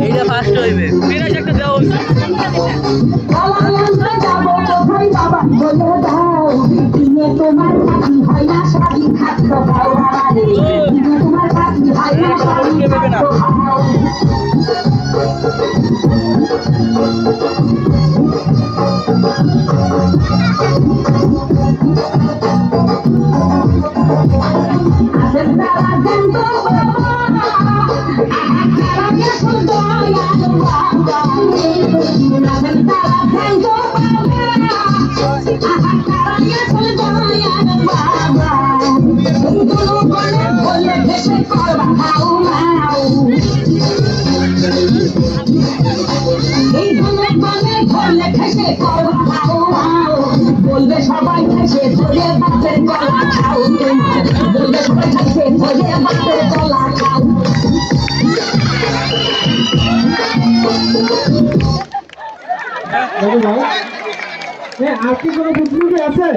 এইটা ফার্স্ট হইবে বিরাজ একটা দাও তোমার পাখি হয় না শাড়ি খাদ্য খাও বাবারে তোমার পাখি হয় না শাড়ি খাদ্য খাও আছেন তারা জানত বলবে সবাই খাইছে ধরে বাপের কলা খাও বলবে সবাই খাইছে ধরে বাপের কলা খাও আর কি কোনো প্রতিযোগী আছে?